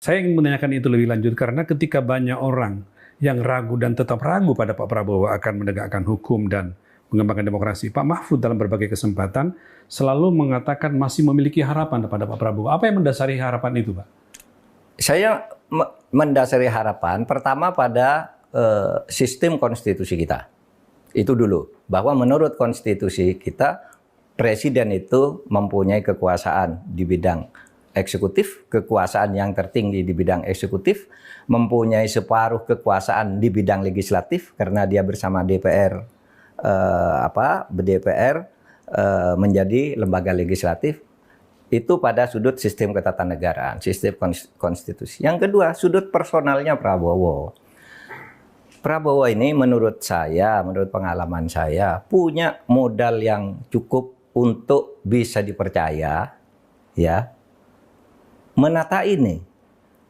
Saya ingin menanyakan itu lebih lanjut karena ketika banyak orang yang ragu dan tetap ragu pada Pak Prabowo akan menegakkan hukum dan mengembangkan demokrasi, Pak Mahfud dalam berbagai kesempatan selalu mengatakan masih memiliki harapan kepada Pak Prabowo. Apa yang mendasari harapan itu, Pak? Saya mendasari harapan pertama pada sistem konstitusi kita. Itu dulu, bahwa menurut konstitusi kita, presiden itu mempunyai kekuasaan di bidang eksekutif, kekuasaan yang tertinggi di bidang eksekutif, mempunyai separuh kekuasaan di bidang legislatif karena dia bersama DPR menjadi lembaga legislatif. Itu pada sudut sistem ketatanegaraan, sistem konstitusi. Yang kedua, sudut personalnya Prabowo. Prabowo ini menurut saya, menurut pengalaman saya, punya modal yang cukup untuk bisa dipercaya, ya, menata ini.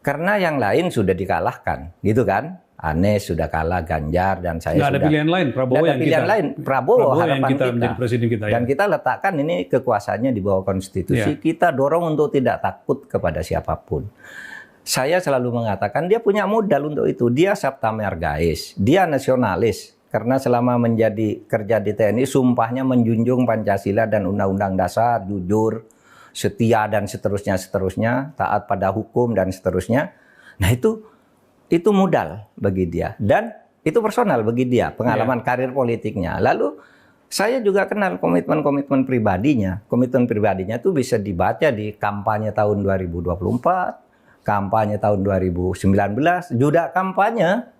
Karena yang lain sudah dikalahkan, gitu kan? Anies sudah kalah, Ganjar, dan saya nggak sudah. ada pilihan lain, Prabowo yang pilihan kita, lain. Prabowo harapan kita menjadi presiden kita. Dan ya. kita letakkan ini kekuasaannya di bawah konstitusi. Ya. Kita dorong untuk tidak takut kepada siapapun. Saya selalu mengatakan dia punya modal untuk itu. Dia Sabta Margais, dia nasionalis. Karena selama menjadi kerja di TNI, sumpahnya menjunjung Pancasila dan Undang-Undang Dasar, jujur, setia dan seterusnya, taat pada hukum dan seterusnya. Nah itu modal bagi dia dan itu personal bagi dia, pengalaman karir politiknya. Lalu saya juga kenal komitmen-komitmen pribadinya. Komitmen pribadinya itu bisa dibaca di kampanye tahun 2024, kampanye tahun 2019, juga kampanye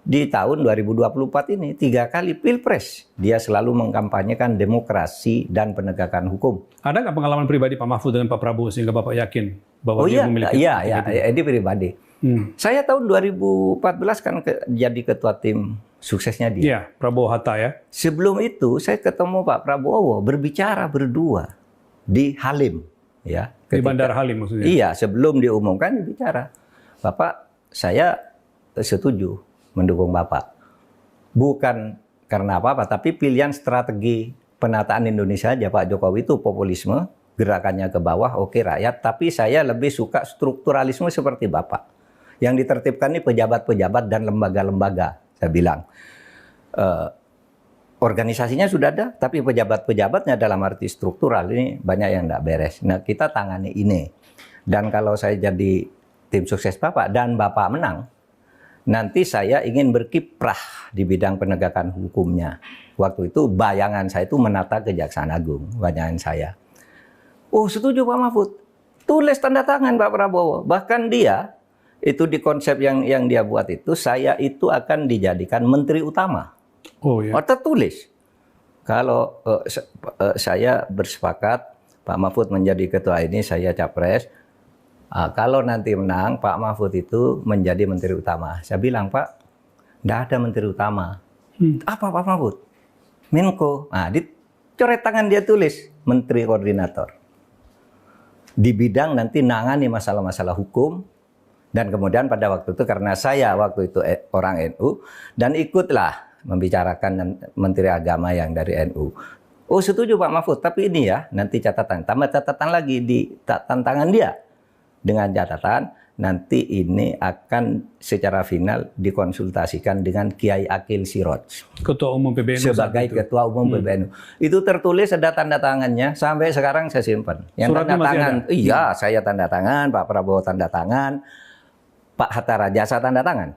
di tahun 2024 ini 3 kali pilpres. Dia selalu mengkampanyekan demokrasi dan penegakan hukum. Ada nggak pengalaman pribadi Pak Mahfud dengan Pak Prabowo sehingga Bapak yakin bahwa dia memiliki ini pribadi. Saya tahun 2014 kan jadi ketua tim suksesnya dia. Iya, Prabowo Hatta ya. Sebelum itu saya ketemu Pak Prabowo berbicara berdua di Halim, ya. Di Bandara Halim maksudnya. Iya, sebelum diumumkan bicara, Bapak saya setuju mendukung Bapak. Bukan karena apa-apa, tapi pilihan strategi penataan Indonesia aja Pak Jokowi itu populisme, gerakannya ke bawah, oke rakyat, tapi saya lebih suka strukturalisme seperti Bapak. Yang ditertibkan ini pejabat-pejabat dan lembaga-lembaga, saya bilang. Organisasinya sudah ada, tapi pejabat-pejabatnya dalam arti struktural ini banyak yang tidak beres. Nah, kita tangani ini. Dan kalau saya jadi tim sukses Bapak dan Bapak menang, nanti saya ingin berkiprah di bidang penegakan hukumnya. Waktu itu bayangan saya itu menata Kejaksaan Agung, bayangan saya. Oh, setuju Pak Mahfud. Tulis tanda tangan Pak Prabowo. Bahkan dia itu di konsep yang dia buat itu, saya itu akan dijadikan menteri utama. Oh ya. Tertulis. Kalau saya bersepakat Pak Mahfud menjadi ketua ini, saya capres. Kalau nanti menang, Pak Mahfud itu menjadi menteri utama. Saya bilang, Pak, tidak ada menteri utama. Apa Pak Mahfud? Menko. Nah, dicoret tangan dia tulis, menteri koordinator. Di bidang nanti nangani masalah-masalah hukum. Dan kemudian pada waktu itu, karena saya waktu itu orang NU, dan ikutlah membicarakan menteri agama yang dari NU. Oh, setuju Pak Mahfud, tapi ini ya, nanti catatan. Tambah catatan lagi di tantangan dia. Dengan catatan, nanti ini akan secara final dikonsultasikan dengan Kiai Akil Siroj. Ketua Umum PBNU. Sebagai Ketua Umum PBNU. Itu tertulis, ada tanda tangannya, sampai sekarang saya simpan. Yang Suratnya tanda tangan, ada? iya saya tanda tangan, Pak Prabowo tanda tangan, Pak Hatta Rajasa tanda tangan.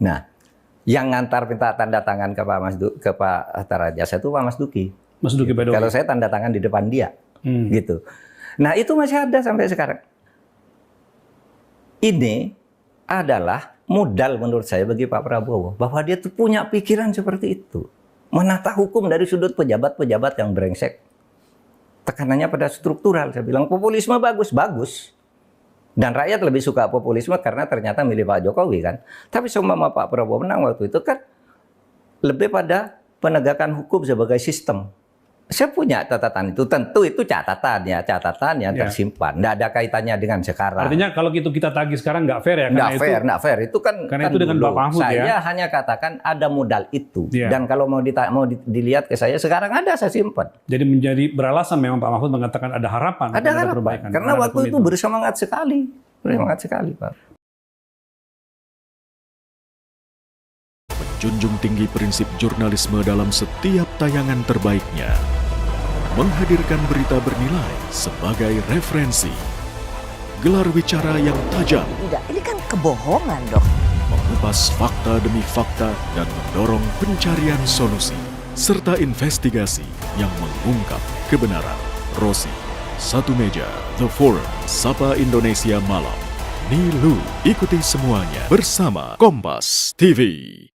Nah, yang ngantar minta tanda tangan ke Pak Hatta Rajasa itu Pak Mas Duki. Mas Duki Badowi. Kalau saya tanda tangan di depan dia. Gitu. Nah, itu masih ada sampai sekarang. Ini adalah modal menurut saya bagi Pak Prabowo. Bahwa dia tuh punya pikiran seperti itu. Menata hukum dari sudut pejabat-pejabat yang brengsek. Tekanannya pada struktural. Saya bilang populisme bagus. Dan rakyat lebih suka populisme karena ternyata milih Pak Jokowi kan. Tapi semua Pak Prabowo menang waktu itu kan lebih pada penegakan hukum sebagai sistem. Saya punya catatan itu, tentu itu catatan yang tersimpan, tidak ada kaitannya dengan sekarang. Artinya kalau itu kita tagih sekarang nggak fair ya? Nggak fair. Itu kan karena itu dengan Pak Mahfud ya. Saya hanya katakan ada modal itu, dan kalau mau dilihat ke saya sekarang ada, saya simpan. Jadi menjadi beralasan memang Pak Mahfud mengatakan ada harapan. Ada harapan, perbaikan. Karena waktu itu bersemangat sekali, Pak. menjunjung tinggi prinsip jurnalisme dalam setiap tayangan terbaiknya, menghadirkan berita bernilai sebagai referensi, gelar bicara yang tajam, Tidak, ini kan kebohongan dok. mengupas fakta demi fakta dan mendorong pencarian solusi, serta investigasi yang mengungkap kebenaran. Rosi, Satu Meja, The Forum, Sapa Indonesia Malam, Nilu, ikuti semuanya bersama Kompas TV.